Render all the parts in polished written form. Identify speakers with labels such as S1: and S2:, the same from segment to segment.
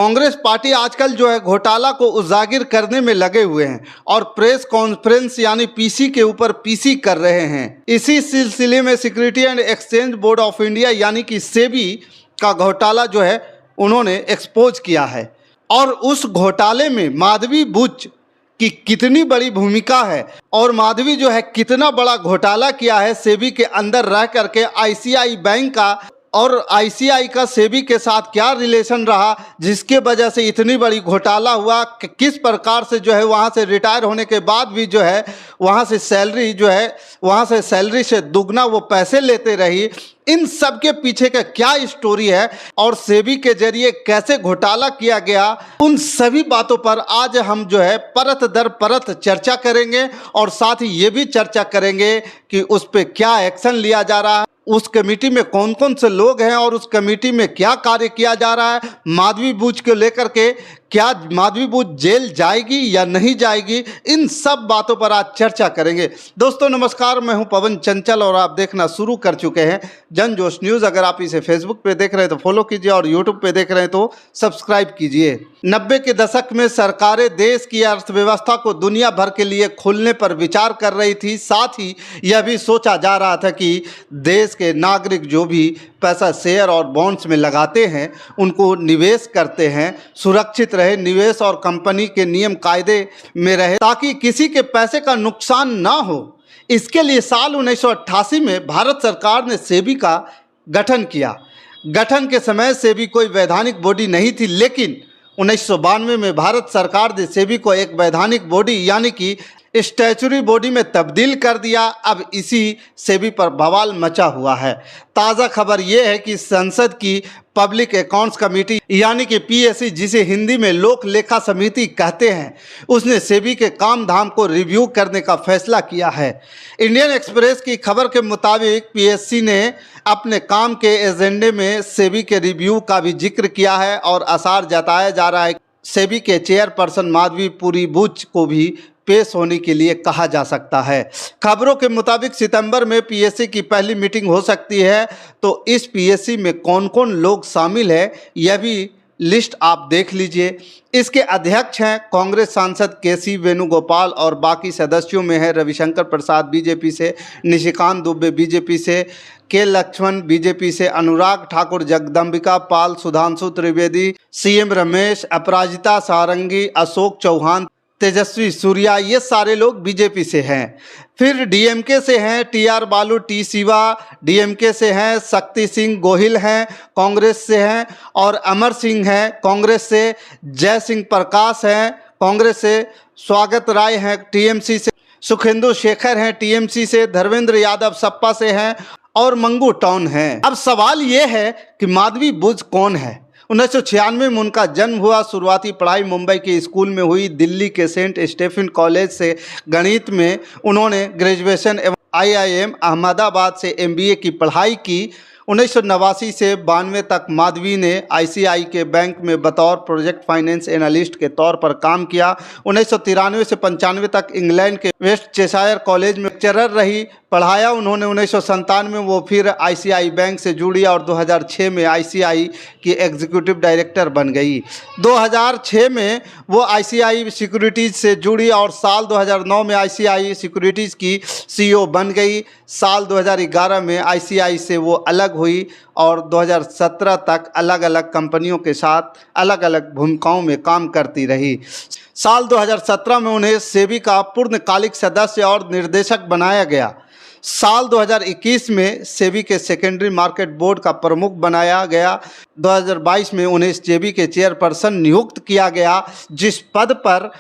S1: Congress party आजकल जो है घोटाला को उजागर करने में लगे हुए हैं और प्रेस कॉन्फ्रेंस यानी पीसी के ऊपर पीसी कर रहे हैं। इसी सिलसिले में security and exchange board of India यानी कि सेबी का घोटाला जो है उन्होंने एक्सपोज किया है और उस घोटाले में माधवी बुच की कितनी बड़ी भूमिका है और माधवी जो है कितना बड़ा घोटाला किया है सेबी के अंदर रह करके। आईसीआई बैंक का और आईसीआई का सेबी के साथ क्या रिलेशन रहा जिसके वजह से इतनी बड़ी घोटाला हुआ, किस प्रकार से जो है वहाँ से रिटायर होने के बाद भी जो है वहाँ से सैलरी जो है वहाँ से सैलरी से दुगना वो पैसे लेते रही। इन सब के पीछे का क्या स्टोरी है और सेबी के जरिए कैसे घोटाला किया गया, उन सभी बातों पर आज हम जो है परत दर परत चर्चा करेंगे और साथ ही ये भी चर्चा करेंगे कि उस पर क्या एक्शन लिया जा रहा है, उस कमेटी में कौन कौन से लोग हैं और उस कमेटी में क्या कार्य किया जा रहा है। माधवी बुच को लेकर के क्या माधवी बुच जेल जाएगी या नहीं जाएगी, इन सब बातों पर आज चर्चा करेंगे। दोस्तों नमस्कार, मैं हूं पवन चंचल और आप देखना शुरू कर चुके हैं जन जोश न्यूज़। अगर आप इसे फेसबुक पे देख रहे हैं तो फॉलो कीजिए और यूट्यूब पे देख रहे हैं तो सब्सक्राइब कीजिए। 90 के दशक में सरकारें देश की अर्थव्यवस्था को दुनिया भर के लिए खोलने पर विचार कर रही थी। साथ ही यह भी सोचा जा रहा था कि देश के नागरिक जो भी पैसा शेयर और बॉन्ड्स में लगाते हैं, उनको निवेश करते हैं, सुरक्षित रहे, निवेश और कंपनी के नियम कायदे में रहे ताकि किसी के पैसे का नुकसान ना हो। इसके लिए साल 1988 में भारत सरकार ने सेबी का गठन किया। गठन के समय सेबी कोई वैधानिक बॉडी नहीं थी, लेकिन 1992 में भारत सरकार ने सेबी को एक वैधानिक बॉडी यानी कि स्टैचुरी बॉडी में तब्दील कर दिया। अब इसी सेबी पर बवाल मचा हुआ है। ताज़ा खबर यह है कि संसद की पब्लिक अकाउंट्स कमेटी यानी कि पीएससी, जिसे हिंदी में लोक लेखा समिति कहते हैं, उसने सेबी के काम धाम को रिव्यू करने का फैसला किया है। इंडियन एक्सप्रेस की खबर के मुताबिक पीएससी ने अपने काम के एजेंडे में सेबी के रिव्यू का भी जिक्र किया है और आसार जताया जा रहा है सेबी के चेयरपर्सन माधवी पुरी बुच को भी पेश होने के लिए कहा जा सकता है। खबरों के मुताबिक सितंबर में पीएससी की पहली मीटिंग हो सकती है। तो इस पीएससी में कौन कौन लोग शामिल है यह भी लिस्ट आप देख लीजिए। इसके अध्यक्ष हैं कांग्रेस सांसद केसी वेणुगोपाल और बाकी सदस्यों में है रविशंकर प्रसाद बीजेपी से, निशिकांत दुबे बीजेपी से, के लक्ष्मण बीजेपी से, अनुराग ठाकुर, जगदम्बिका पाल, सुधांशु त्रिवेदी, सीएम रमेश, अपराजिता सारंगी, अशोक चौहान, तेजस्वी सूर्या, ये सारे लोग बीजेपी से हैं। फिर डीएमके से हैं टीआर बालू, टी शिवा, डीएमके से हैं शक्ति सिंह गोहिल हैं, कांग्रेस से हैं, और अमर सिंह हैं कांग्रेस से, जय सिंह प्रकाश हैं कांग्रेस से, स्वागत राय हैं टीएमसी से, सुखेंदु शेखर हैं टीएमसी से, धर्मेंद्र यादव सपा से हैं और मंगू टॉन हैं। अब सवाल ये है कि माधवी बुच कौन है। 1996 में उनका जन्म हुआ। शुरुआती पढ़ाई मुंबई के स्कूल में हुई। दिल्ली के सेंट स्टेफन कॉलेज से गणित में उन्होंने ग्रेजुएशन एवं आईआईएम अहमदाबाद से एमबीए की पढ़ाई की। 1989 से 92 तक माधवी ने आईसीआई के बैंक में बतौर प्रोजेक्ट फाइनेंस एनालिस्ट के तौर पर काम किया। 1993 से 95 तक इंग्लैंड के वेस्ट चेशायर कॉलेज में लेक्चरर रही, पढ़ाया उन्होंने। 1997 में वो फिर आईसीआई बैंक से जुड़ी और 2006 में आईसीआई की एग्जीक्यूटिव डायरेक्टर बन गई। 2006 में वो आईसीआई सिक्योरिटीज़ से जुड़ी और साल 2009 में आईसीआई सिक्योरिटीज़ की सीईओ बन गई। साल 2011 में आईसीआई से वो अलग हुई और 2017 तक अलग अलग कंपनियों के साथ अलग अलग भूमिकाओं में काम करती रही। साल 2017 में उन्हें सेबी का पूर्णकालिक सदस्य और निर्देशक बनाया गया। साल 2021 में सेबी के सेकेंडरी मार्केट बोर्ड का प्रमुख बनाया गया। 2022 में उन्हें सेबी के चेयरपर्सन नियुक्त किया गया। जिस पद पर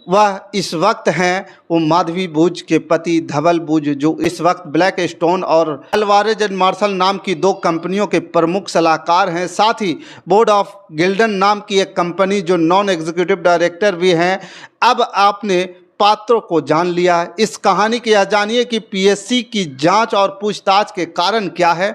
S1: वह इस वक्त हैं वो माधवी बुच के पति धवल बुच, जो इस वक्त ब्लैक स्टोन और अल्वारेज एंड मार्शल नाम की 2 कंपनियों के प्रमुख सलाहकार हैं। साथ ही बोर्ड ऑफ गिल्डन नाम की एक कंपनी जो नॉन एग्जीक्यूटिव डायरेक्टर भी हैं। अब आपने पात्रों को जान लिया। इस कहानी की यह जानिए कि पीएससी की जांच और पूछताछ के कारण क्या है।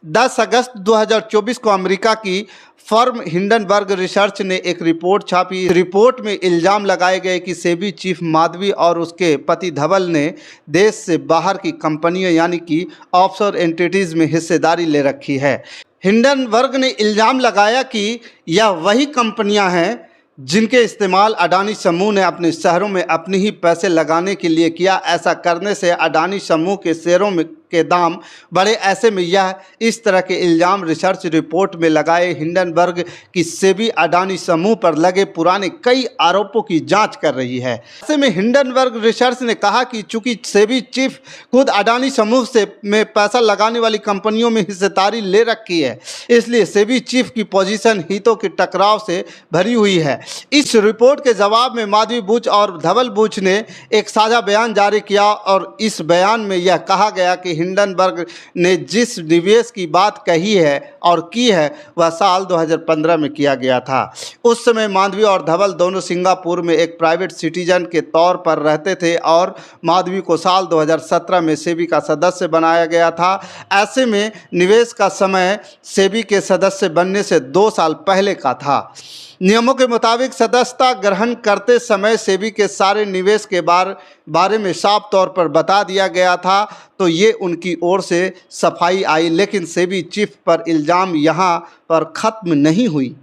S1: 10 अगस्त 2024 को अमेरिका की फर्म हिंडनबर्ग रिसर्च ने एक रिपोर्ट छापी। रिपोर्ट में इल्ज़ाम लगाए गए कि सेबी चीफ माधवी और उसके पति धवल ने देश से बाहर की कंपनियों यानी कि ऑफशोर एंटिटीज़ में हिस्सेदारी ले रखी है। हिंडनबर्ग ने इल्ज़ाम लगाया कि यह वही कंपनियां हैं जिनके इस्तेमाल अडानी समूह ने अपने शहरों में अपने ही पैसे लगाने के लिए किया। ऐसा करने से अडानी समूह के शेयरों में के दाम बढ़े। ऐसे में यह इस तरह के इल्ज़ाम रिसर्च रिपोर्ट में लगाए हिंडनबर्ग की सेबी अडानी समूह पर लगे पुराने कई आरोपों की जांच कर रही है। ऐसे में हिंडनबर्ग रिसर्च ने कहा कि चूंकि सेबी चीफ खुद अडानी समूह से में पैसा लगाने वाली कंपनियों में हिस्सेदारी ले रखी है, इसलिए सेबी चीफ की पोजीशन हितों के टकराव से भरी हुई है। इस रिपोर्ट के जवाब में माधवी बुच और धवल बुच ने एक साझा बयान जारी किया और इस बयान में यह कहा गया कि हिंडनबर्ग ने जिस निवेश की बात कही है और की है वह साल 2015 में किया गया था। उस समय माधवी और धवल दोनों सिंगापुर में एक प्राइवेट सिटीजन के तौर पर रहते थे और माधवी को साल 2017 में सेबी का सदस्य बनाया गया था। ऐसे में निवेश का समय सेबी के सदस्य बनने से 2 साल पहले का था। नियमों के मुताबिक सदस्यता ग्रहण करते समय सेबी के सारे निवेश के बारे में साफ तौर पर बता दिया गया था, तो ये उनकी ओर से सफाई आई। लेकिन सेबी चीफ पर इल्ज़ाम यहाँ पर ख़त्म नहीं हुई।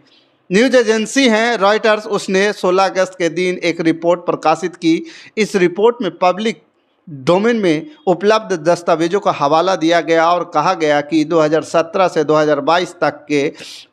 S1: न्यूज़ एजेंसी है रॉयटर्स, उसने 16 अगस्त के दिन एक रिपोर्ट प्रकाशित की। इस रिपोर्ट में पब्लिक डोमेन में उपलब्ध दस्तावेजों का हवाला दिया गया और कहा गया कि 2017 से 2022 तक के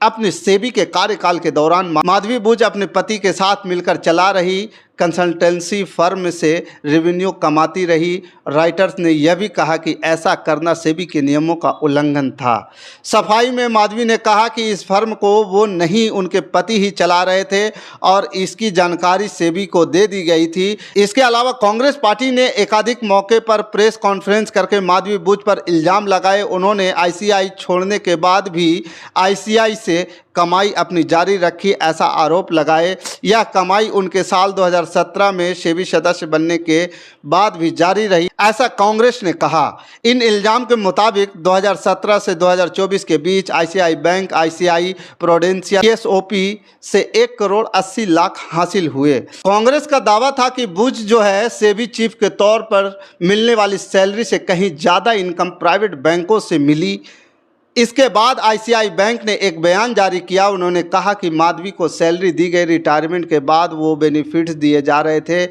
S1: अपने सेबी के कार्यकाल के दौरान माधवी बुच अपने पति के साथ मिलकर चला रही कंसल्टेंसी फर्म से रेवेन्यू कमाती रही। राइटर्स ने यह भी कहा कि ऐसा करना सेबी के नियमों का उल्लंघन था। सफाई में माधवी ने कहा कि इस फर्म को वो नहीं, उनके पति ही चला रहे थे और इसकी जानकारी सेबी को दे दी गई थी। इसके अलावा कांग्रेस पार्टी ने एकाधिक मौके पर प्रेस कॉन्फ्रेंस करके माधवी बुच पर इल्ज़ाम लगाए। उन्होंने आईसीआई छोड़ने के बाद भी आईसीआई से कमाई अपनी जारी रखी, ऐसा आरोप लगाए। यह कमाई उनके साल 2017 में सेबी सदस्य बनने के बाद भी जारी रही, ऐसा कांग्रेस ने कहा। इन इल्ज़ाम के मुताबिक 2017 से 2024 के बीच ICI bank, ICI Prudential SOP से 1 करोड़ 80 लाख हासिल हुए। कांग्रेस का दावा था कि बुच जो है सेबी चीफ के तौर पर मिलने वाली सैलरी से कहीं ज़्यादा इनकम प्राइवेट बैंकों से मिली। इसके बाद आईसीआई बैंक ने एक बयान जारी किया। उन्होंने कहा कि माधवी को सैलरी दी गई, रिटायरमेंट के बाद वो बेनिफिट्स दिए जा रहे थे।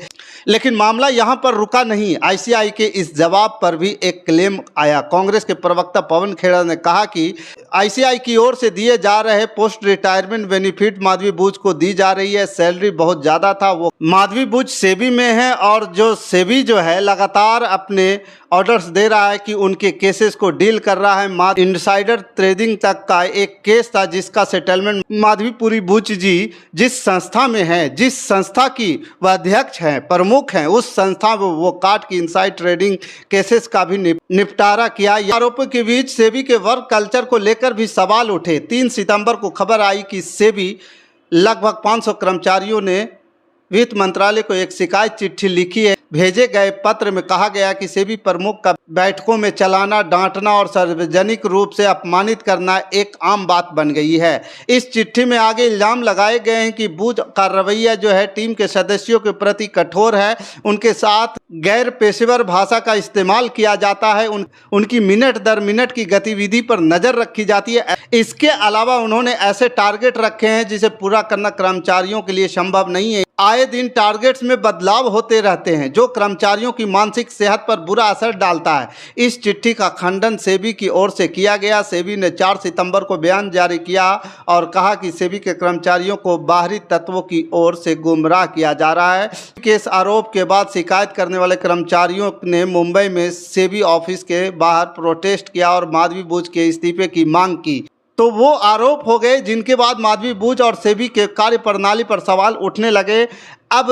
S1: लेकिन मामला यहां पर रुका नहीं। आईसीआई के इस जवाब पर भी एक क्लेम आया। कांग्रेस के प्रवक्ता पवन खेड़ा ने कहा कि आईसीआई की ओर से दिए जा रहे post retirement benefit Madhabi Buch को दी जा रही है। सैलरी बहुत ज़्यादा था। वो माधवी बुच सेबी में है और जो सेबी जो है लगातार अपने ऑर्डर्स दे रहा है कि उनके केसेस को डील कर रहा है। इनसाइडर ट्रेडिंग तक का एक केस था जिसका सेटलमेंट माधवीपुरी बुच जी जिस संस्था में है, जिस संस्था की वह अध्यक्ष हैं, प्रमुख हैं, उस संस्था में वो काट की इनसाइड ट्रेडिंग केसेस का भी निपटारा किया। आरोपों के बीच सेबी के वर्क कल्चर को लेकर भी सवाल उठे। 3 सितंबर को खबर आई कि सेबी लगभग 500 कर्मचारियों ने वित्त मंत्रालय को एक शिकायत चिट्ठी लिखी है। भेजे गए पत्र में कहा गया कि सेबी प्रमुख का बैठकों में चलाना, डांटना और सार्वजनिक रूप से अपमानित करना एक आम बात बन गई है। इस चिट्ठी में आगे इल्ज़ाम लगाए गए हैं कि बुच का रवैया जो है टीम के सदस्यों के प्रति कठोर है। उनके साथ गैर पेशेवर भाषा का इस्तेमाल किया जाता है। उनकी मिनट दर मिनट की गतिविधि पर नज़र रखी जाती है। इसके अलावा उन्होंने ऐसे टारगेट रखे हैं जिसे पूरा करना कर्मचारियों के लिए संभव नहीं है। आए दिन टारगेट्स में बदलाव होते रहते हैं जो कर्मचारियों की मानसिक सेहत पर बुरा असर डालता है। इस चिट्ठी का खंडन सेबी की ओर से किया गया। सेबी ने 4 सितंबर को बयान जारी किया और कहा कि सेबी के कर्मचारियों को बाहरी तत्वों की ओर से गुमराह किया जा रहा है। इस आरोप के बाद शिकायत करने वाले कर्मचारियों ने मुंबई में सेबी ऑफिस के बाहर प्रोटेस्ट किया और माधवी बुच के इस्तीफे की मांग की। तो वो आरोप हो गए जिनके बाद माधवी बुच और सेबी के कार्यप्रणाली पर सवाल उठने लगे। अब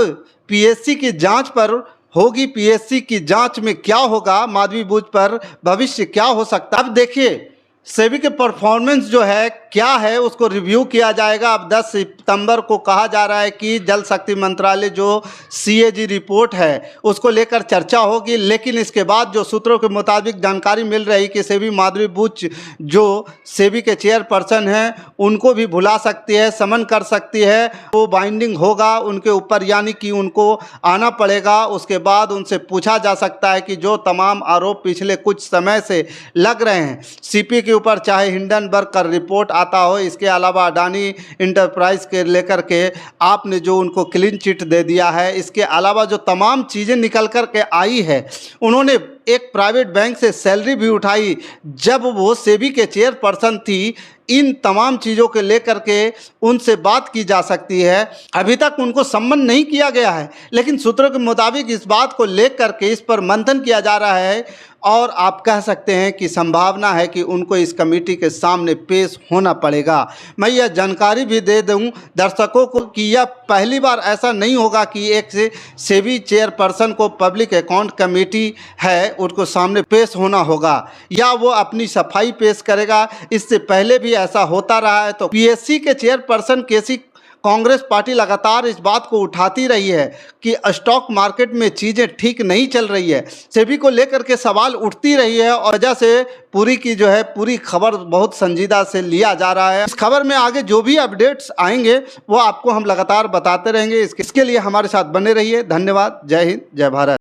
S1: पीएससी की जांच पर होगी। पीएससी की जांच में क्या होगा, माधवी बुच पर भविष्य क्या हो सकता है। अब देखिए सेबी के परफॉर्मेंस जो है क्या है उसको रिव्यू किया जाएगा। अब 10 सितंबर को कहा जा रहा है कि जल शक्ति मंत्रालय जो सीएजी रिपोर्ट है उसको लेकर चर्चा होगी। लेकिन इसके बाद जो सूत्रों के मुताबिक जानकारी मिल रही कि सेबी माधवी बुच जो सेबी के चेयरपर्सन हैं उनको भी भुला सकती है, समन कर सकती है। वो बाइंडिंग होगा उनके ऊपर, यानी कि उनको आना पड़ेगा। उसके बाद उनसे पूछा जा सकता है कि जो तमाम आरोप पिछले कुछ समय से लग रहे हैं सीपी के ऊपर चाहे हिंडनबर्ग का रिपोर्ट आता हो, इसके अलावा अडानी इंटरप्राइज के लेकर के आपने जो उनको क्लीन चिट दे दिया है, इसके अलावा जो तमाम चीज़ें निकल कर के आई है, उन्होंने एक प्राइवेट बैंक से सैलरी भी उठाई जब वो सेबी के चेयरपर्सन थी। इन तमाम चीज़ों के लेकर के उनसे बात की जा सकती है। अभी तक उनको सम्मन नहीं किया गया है, लेकिन सूत्रों के मुताबिक इस बात को लेकर के इस पर मंथन किया जा रहा है और आप कह सकते हैं कि संभावना है कि उनको इस कमेटी के सामने पेश होना पड़ेगा। मैं यह जानकारी भी दे दूं दर्शकों को कि यह पहली बार ऐसा नहीं होगा कि एक से सेबी चेयरपर्सन को पब्लिक अकाउंट कमेटी है उनको सामने पेश होना होगा या वो अपनी सफाई पेश करेगा। इससे पहले भी ऐसा होता रहा है। तो पीएससी के चेयरपर्सन केसी कांग्रेस पार्टी लगातार इस बात को उठाती रही है कि स्टॉक मार्केट में चीज़ें ठीक नहीं चल रही है, सेबी को लेकर के सवाल उठती रही है और वजह से पूरी खबर बहुत संजीदा से लिया जा रहा है। इस खबर में आगे जो भी अपडेट्स आएंगे वो आपको हम लगातार बताते रहेंगे। इसके लिए हमारे साथ बने रहिए। धन्यवाद। जय हिंद, जय भारत।